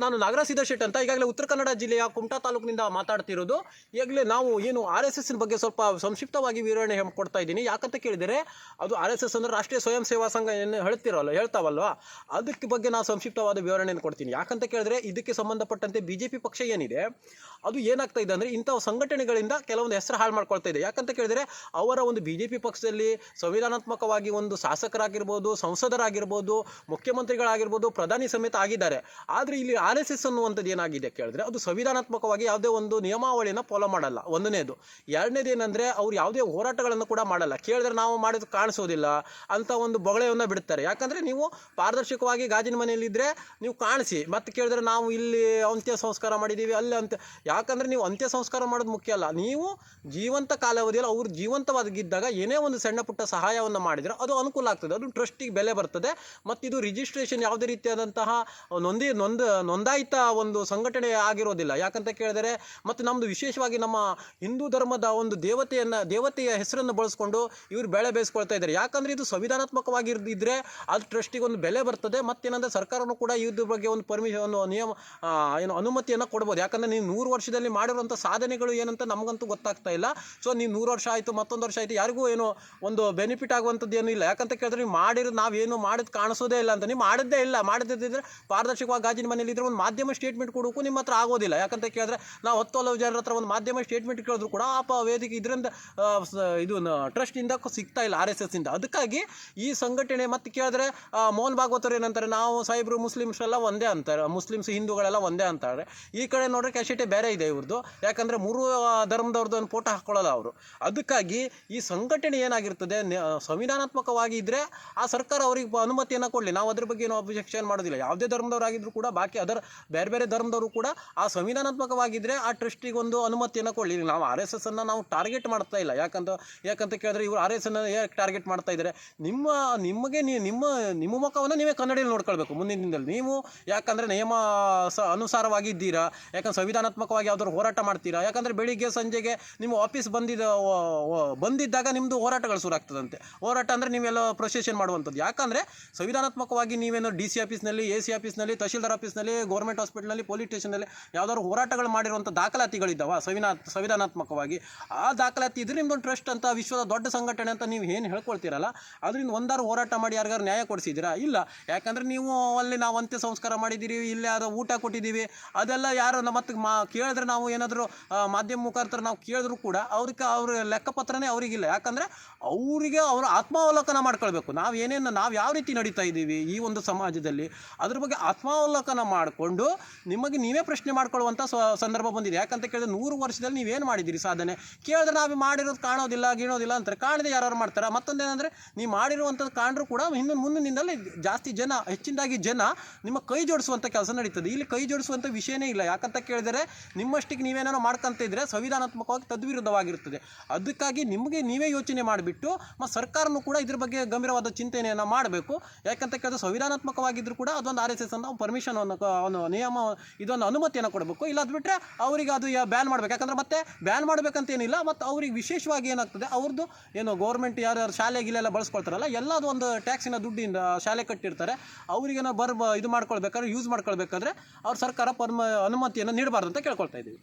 ನಾನು ನಾಗರಾಜ್ ಸಿದ್ದಶೆಟ್ಟಿ ಅಂತ ಈಗಾಗಲೇ ಉತ್ತರ ಕನ್ನಡ ಜಿಲ್ಲೆಯ ಕುಮಟಾ ತಾಲೂಕಿನಿಂದ ಮಾತಾಡ್ತಿರೋದು. ಈಗಾಗಲೇ ನಾವು ಏನು RSS ಬಗ್ಗೆ ಸ್ವಲ್ಪ ಸಂಕ್ಷಿಪ್ತವಾಗಿ ವಿವರಣೆ ಕೊಡ್ತಾ ಇದ್ದೀನಿ. ಯಾಕಂತ ಕೇಳಿದರೆ ಅದು RSS ಅಂದರೆ ರಾಷ್ಟ್ರೀಯ ಸ್ವಯಂ ಸೇವಾ ಸಂಘ ಏನು ಹೇಳ್ತಾವಲ್ವ, ಅದಕ್ಕೆ ಬಗ್ಗೆ ನಾನು ಸಂಕ್ಷಿಪ್ತವಾದ ವಿವರಣೆಯನ್ನು ಕೊಡ್ತೀನಿ. ಯಾಕಂತ ಕೇಳಿದ್ರೆ ಇದಕ್ಕೆ ಸಂಬಂಧಪಟ್ಟಂತೆ BJP ಪಕ್ಷ ಏನಿದೆ ಅದು ಏನಾಗ್ತಾ ಇದೆ ಅಂದರೆ ಇಂಥ ಸಂಘಟನೆಗಳಿಂದ ಕೆಲವೊಂದು ಹೆಸರು ಹಾಳು ಮಾಡ್ಕೊಳ್ತಾ ಇದೆ. ಯಾಕಂತ ಕೇಳಿದರೆ ಅವರ ಒಂದು BJP ಪಕ್ಷದಲ್ಲಿ ಸಂವಿಧಾನಾತ್ಮಕವಾಗಿ ಒಂದು ಶಾಸಕರಾಗಿರ್ಬೋದು, ಸಂಸದರಾಗಿರ್ಬೋದು, ಮುಖ್ಯಮಂತ್ರಿಗಳಾಗಿರ್ಬೋದು, ಪ್ರಧಾನಿ ಸಮೇತ ಆಗಿದ್ದಾರೆ. ಆದರೆ ಇಲ್ಲಿ RSS ಅನ್ನುವಂಥದ್ದು ಏನಾಗಿದೆ ಕೇಳಿದ್ರೆ ಅದು ಸಂವಿಧಾನಾತ್ಮಕವಾಗಿ ಯಾವುದೇ ಒಂದು ನಿಯಮಾವಳಿಯನ್ನು ಫಾಲೋ ಮಾಡಲ್ಲ. ಒಂದನೇದು. ಎರಡನೇದು ಏನಂದರೆ ಅವ್ರು ಯಾವುದೇ ಹೋರಾಟಗಳನ್ನು ಕೂಡ ಮಾಡಲ್ಲ. ಕೇಳಿದ್ರೆ ನಾವು ಮಾಡಿದ್ದು ಕಾಣಿಸೋದಿಲ್ಲ ಅಂತ ಒಂದು ಬೊಗಳೆಯನ್ನು ಬಿಡ್ತಾರೆ. ಯಾಕಂದರೆ ನೀವು ಪಾರದರ್ಶಕವಾಗಿ ಗಾಜಿನ ಮನೆಯಲ್ಲಿದ್ದರೆ ನೀವು ಕಾಣಿಸಿ, ಮತ್ತೆ ಕೇಳಿದ್ರೆ ನಾವು ಇಲ್ಲಿ ಅಂತ್ಯ ಸಂಸ್ಕಾರ ಮಾಡಿದ್ದೀವಿ ಅಲ್ಲಿ ಅಂತ. ಯಾಕಂದರೆ ನೀವು ಅಂತ್ಯ ಸಂಸ್ಕಾರ ಮಾಡೋದು ಮುಖ್ಯ ಅಲ್ಲ, ನೀವು ಜೀವಂತ ಕಾಲಾವಧಿಯಲ್ಲಿ ಅವ್ರು ಜೀವಂತವಾಗಿದ್ದಾಗ ಏನೇ ಒಂದು ಸಣ್ಣ ಪುಟ್ಟ ಸಹಾಯವನ್ನು ಮಾಡಿದರೆ ಅದು ಅನುಕೂಲ ಆಗ್ತದೆ, ಅದು ಟ್ರಸ್ಟಿಗೆ ಬೆಲೆ ಬರ್ತದೆ. ಮತ್ತು ಇದು ರಿಜಿಸ್ಟ್ರೇಷನ್ ಯಾವುದೇ ರೀತಿಯಾದಂತಹ ನೋಂದಾಯಿತ ಒಂದು ಸಂಘಟನೆ ಆಗಿರೋದಿಲ್ಲ. ಯಾಕಂತ ಕೇಳಿದರೆ ಮತ್ತು ನಮ್ಮದು ವಿಶೇಷವಾಗಿ ನಮ್ಮ ಹಿಂದೂ ಧರ್ಮದ ಒಂದು ದೇವತೆಯ ಹೆಸರನ್ನು ಬಳಸ್ಕೊಂಡು ಇವರು ಬೆಳೆ ಬೇಯಿಸ್ಕೊಳ್ತಾ ಇದ್ದಾರೆ. ಯಾಕಂದರೆ ಇದು ಸಂವಿಧಾನಾತ್ಮಕವಾಗಿ ಇದ್ದರೆ ಅದು ಟ್ರಸ್ಟಿಗೆ ಒಂದು ಬೆಲೆ ಬರ್ತದೆ. ಮತ್ತೇನಂದರೆ ಸರ್ಕಾರನೂ ಕೂಡ ಇದ್ರ ಬಗ್ಗೆ ಒಂದು ಪರ್ಮಿಷನ್ ಅನುಮತಿಯನ್ನು ಕೊಡ್ಬೋದು. ಯಾಕಂದರೆ ನೀವು 100 ವರ್ಷದಲ್ಲಿ ಮಾಡಿರುವಂಥ ಸಾಧನೆಗಳು ಏನಂತ ನಮಗಂತೂ ಗೊತ್ತಾಗ್ತಾ ಇಲ್ಲ. ಸೊ ನೀವು 100 ವರ್ಷ ಆಯಿತು, ಮತ್ತೊಂದು ವರ್ಷ ಆಯಿತು, ಯಾರಿಗೂ ಏನು ಒಂದು ಬೆನಿಫಿಟ್ ಆಗುವಂಥದ್ದು ಏನೂ ಇಲ್ಲ. ಯಾಕಂತ ಕೇಳಿದ್ರೆ ನೀವು ಮಾಡಿರೋದು ನಾವೇನು ಮಾಡಿದ್ದು ಕಾಣಿಸೋದೇ ಇಲ್ಲ ಅಂತ. ನೀವು ಮಾಡಿದ್ದೇ ಇಲ್ಲ, ಮಾಡಿದ್ದಿದ್ರೆ ಪಾರದರ್ಶಕವಾಗಿ ಗಾಜಿನ ಮನೆಯಲ್ಲಿ ಇದ್ರೆ ಒಂದು ಮಾಧ್ಯಮ ಸ್ಟೇಟ್ಮೆಂಟ್ ಕೊಡೋಕ್ಕೂ ನಿಮ್ಮ ಹತ್ರ ಆಗೋದಿಲ್ಲ. ಯಾಕಂತ ಕೇಳಿದ್ರೆ ನಾವು 10 ಜನರ ಹತ್ರ ಒಂದು ಮಾಧ್ಯಮ ಸ್ಟೇಟ್ಮೆಂಟ್ ಕೇಳಿದ್ರು ಕೂಡ ವೇದಿಕೆ ಇದರಿಂದ ಇದು ಟ್ರಸ್ಟಿಂದ ಸಿಗ್ತಾ ಇಲ್ಲ, RSS ಇಂದ. ಅದಕ್ಕಾಗಿ ಈ ಸಂಘಟನೆ ಮತ್ತೆ ಕೇಳಿದ್ರೆ ಮೋಹನ್ ಭಾಗವತರು ಏನಂತಾರೆ, ನಾವು ಸಾಹೇಬ್ರು ಮುಸ್ಲಿಮ್ಸ್ ಎಲ್ಲ ಒಂದೇ ಅಂತಾರೆ, ಮುಸ್ಲಿಮ್ಸ್ ಹಿಂದೂಗಳೆಲ್ಲ ಒಂದೇ ಅಂತಾರೆ. ಈ ಕಡೆ ನೋಡ್ರೆ ಕ್ಯಾಶೆಟೇ ಬೇರೆ ಇದೆ ಇವ್ರದ್ದು. ಯಾಕಂದರೆ 3 ಧರ್ಮದವ್ರದ್ದು ಒಂದು ಫೋಟೋ ಹಾಕೊಳ್ಳಲ್ಲ ಅವರು. ಅದಕ್ಕಾಗಿ ಈ ಸಂಘಟನೆ ಏನಾಗಿರ್ತದೆ ಸಂವಿಧಾನಾತ್ಮಕವಾಗಿ ಇದ್ದರೆ ಆ ಸರ್ಕಾರ ಅವರಿಗೆ ಅನುಮತಿಯನ್ನು ಕೊಡಲಿ, ನಾವು ಅದ್ರ ಬಗ್ಗೆ ಏನು ಅಬ್ಜೆಕ್ಷನ್ ಮಾಡೋದಿಲ್ಲ. ಯಾವುದೇ ಧರ್ಮದವರಾಗಿದ್ದರೂ ಕೂಡ ಬಾಕಿ ಅದರ ಬೇರೆ ಧರ್ಮದವರು ಕೂಡ ಆ ಸಂವಿಧಾನಾತ್ಮಕವಾಗಿದ್ದರೆ ಆ ಟ್ರಸ್ಟಿಗೆ ಒಂದು ಅನುಮತಿಯನ್ನು ಕೊಡಲಿ. ನಾವು RSS ಅನ್ನು ನಾವು ಟಾರ್ಗೆಟ್ ಮಾಡ್ತಾ ಇಲ್ಲ. ಯಾಕಂತ ಕೇಳಿದ್ರೆ ಇವರು RSS ಅನ್ನು ಯಾಕೆ ಟಾರ್ಗೆಟ್ ಮಾಡ್ತಾ ಇದ್ದಾರೆ? ನಿಮ್ಮ ಮುಖವನ್ನು ನೀವೇ ಕನ್ನಡಿಯಲ್ಲಿ ನೋಡ್ಕೊಳ್ಬೇಕು ಮುಂದಿನ ದಿನದಲ್ಲಿ. ನೀವು ಯಾಕಂದರೆ ನಿಯಮ ಅನುಸಾರವಾಗಿ ಇದ್ದೀರಾ, ಯಾಕಂದ್ರೆ ಸಂವಿಧಾನಾತ್ಮಕವಾಗಿ ಯಾವ್ದಾದ್ರು ಹೋರಾಟ ಮಾಡ್ತೀರಾ. ಯಾಕಂದರೆ ಬೆಳಿಗ್ಗೆ ಸಂಜೆಗೆ ನಿಮ್ಮ ಆಫೀಸ್ ಬಂದಿದ್ದಾಗ ನಿಮ್ಮದು ಹೋರಾಟಗಳು ಶುರು ಆಗ್ತದಂತೆ. ಹೋರಾಟ ಅಂದರೆ ನೀವೆಲ್ಲ ಪ್ರೊಸೆಷನ್ ಮಾಡುವಂಥದ್ದು. ಯಾಕಂದರೆ ಸಂವಿಧಾನಾತ್ಮಕವಾಗಿ ನೀವೇನೋ DC ಆಫೀಸ್ನಲ್ಲಿ, AC ಆಫೀಸ್ನಲ್ಲಿ, ತಹಶೀಲ್ದಾರ್ ಆಫೀಸ್ನಲ್ಲಿ, ಗೌರ್ಮೆಂಟ್ ಹಾಸ್ಪಿಟಲ್ನಲ್ಲಿ, ಪೊಲೀಸ್ ಸ್ಟೇಷನಲ್ಲಿ ಯಾವ್ದಾದ್ರು ಹೋರಾಟಗಳು ಮಾಡಿರುವಂಥ ದಾಖಲಾತಿಗಳಿದ್ದಾವೆ ಸಂವಿಧಾನಾತ್ಮಕವಾಗಿ. ಆ ದಾಖಲಾತಿ ಇದ್ರೆ ನಿಮ್ಮದೊಂದು ಟ್ರಸ್ಟ್ ಅಂತ ವಿಶ್ವದ ದೊಡ್ಡ ಸಂಘಟನೆ ಅಂತ ನೀವು ಏನು ಹೇಳ್ಕೊಳ್ತೀರಲ್ಲ, ಅದರಿಂದ ಒಂದಾರು ಹೋರಾಟ ಮಾಡಿ ಯಾರಿಗಾರು ನ್ಯಾಯ ಕೊಡಿಸಿದ್ದೀರಾ? ಇಲ್ಲ. ಯಾಕಂದರೆ ನೀವು ಅಲ್ಲಿ ನಾವು ಅಂತ್ಯ ಸಂಸ್ಕಾರ ಮಾಡಿದ್ದೀರಿ, ಇಲ್ಲಿ ಯಾರೋ ಊಟ ಕೊಟ್ಟಿದ್ದೀವಿ, ಅದೆಲ್ಲ ಯಾರು ಮತ್ತೆ ಕೇಳಿದ್ರೆ ನಾವು ಏನಾದರೂ ಮಾಧ್ಯಮ ಮುಖಾಂತರ ನಾವು ಕೇಳಿದ್ರು ಕೂಡ ಅವ್ರ ಲೆಕ್ಕಪತ್ರನೇ ಅವರಿಗಿಲ್ಲ. ಯಾಕಂದರೆ ಅವರಿಗೆ ಅವರು ಆತ್ಮಾವಲೋಕನ ಮಾಡ್ಕೊಳ್ಬೇಕು. ನಾವು ಯಾವ ರೀತಿ ನಡೀತಾ ಇದ್ದೀವಿ ಈ ಒಂದು ಸಮಾಜದಲ್ಲಿ, ಅದ್ರ ಬಗ್ಗೆ ಆತ್ಮಾವಲೋಕನ ಮಾಡಿಕೊಂಡು ನಿಮಗೆ ನೀವೇ ಪ್ರಶ್ನೆ ಮಾಡ್ಕೊಳ್ಳುವಂಥ ಸಂದರ್ಭ ಬಂದಿದೆ. ಯಾಕಂತ ಕೇಳಿದ್ರೆ 100 ವರ್ಷದಲ್ಲಿ ನೀವೇನು ಮಾಡಿದ್ದೀರಿ ಸಾಧನೆ? ಕೇಳಿದ್ರೆ ನಾವು ಮಾಡಿರೋದು ಗೀಣೋದಿಲ್ಲ ಅಂತಾರೆ. ಕಾಣದೆ ಯಾರು ಮಾಡ್ತಾರೆ? ಮತ್ತೊಂದೇನೆಂದರೆ ನೀವು ಮಾಡಿರುವಂಥದ್ದು ಕಾಣ್ರೂ ಕೂಡ ಮುಂದಿನಿಂದಲೇ ಹೆಚ್ಚಿನದಾಗಿ ಜನ ನಿಮ್ಮ ಕೈ ಜೋಡಿಸುವಂಥ ಕೆಲಸ ನಡೀತದೆ. ಇಲ್ಲಿ ಕೈ ಜೋಡಿಸುವಂಥ ವಿಷಯನೇ ಇಲ್ಲ. ಯಾಕಂತ ಕೇಳಿದರೆ ನಿಮ್ಮಷ್ಟಿಗೆ ನೀವೇನೋ ಮಾಡ್ಕೊಂತ ಇದ್ದರೆ ಸಂವಿಧಾನಾತ್ಮಕವಾಗಿ ತದ್ವಿರುದ್ಧವಾಗಿರ್ತದೆ. ಅದಕ್ಕಾಗಿ ನೀವೇ ಯೋಚನೆ ಮಾಡಿಬಿಟ್ಟು ಮತ್ತು ಸರ್ಕಾರನೂ ಕೂಡ ಇದ್ರ ಬಗ್ಗೆ ಗಂಭೀರವಾದ ಚಿಂತನೆಯನ್ನು ಮಾಡಬೇಕು. ಯಾಕಂತ ಕೇಳಿದ್ರೆ ಸಂವಿಧಾನಾತ್ಮಕವಾಗಿದ್ದರೂ ಕೂಡ ಅದೊಂದು RSS ಅನ್ನು ಪರ್ಮಿಷನ್ ನಿಯಮ ಇದೊಂದು ಅನುಮತಿಯನ್ನು ಕೊಡಬೇಕು. ಇಲ್ಲ ಅದು ಬಿಟ್ಟರೆ ಅವರಿಗೆ ಅದು ಬ್ಯಾನ್ ಮಾಡಬೇಕು. ಯಾಕಂದರೆ ಮತ್ತೆ ಬ್ಯಾನ್ ಮಾಡಬೇಕಂತೇನಿಲ್ಲ. ಮತ್ತು ಅವ್ರಿಗೆ ವಿಶೇಷವಾಗಿ ಏನಾಗ್ತದೆ, ಅವ್ರದ್ದು ಏನು ಗೌರ್ಮೆಂಟ್ ಯಾರು ಶಾಲೆ ಗಿಲೆಲ್ಲ ಬಳಸ್ಕೊಳ್ತಾರಲ್ಲ, ಎಲ್ಲದು ಒಂದು ಟ್ಯಾಕ್ಸಿನ ದುಡ್ಡಿಂದ ಶಾಲೆ ಕಟ್ಟಿರ್ತಾರೆ. ಅವರಿಗೇನೋ ಇದು ಮಾಡ್ಕೊಳ್ಬೇಕಾದ್ರೆ ಯೂಸ್ ಮಾಡ್ಕೊಳ್ಬೇಕಾದ್ರೆ ಅವ್ರ ಸರ್ಕಾರ ಅನುಮತಿಯನ್ನು ನೀಡಬಾರ್ದು ಅಂತ ಕೇಳ್ಕೊಳ್ತಾ ಇದ್ದೀವಿ.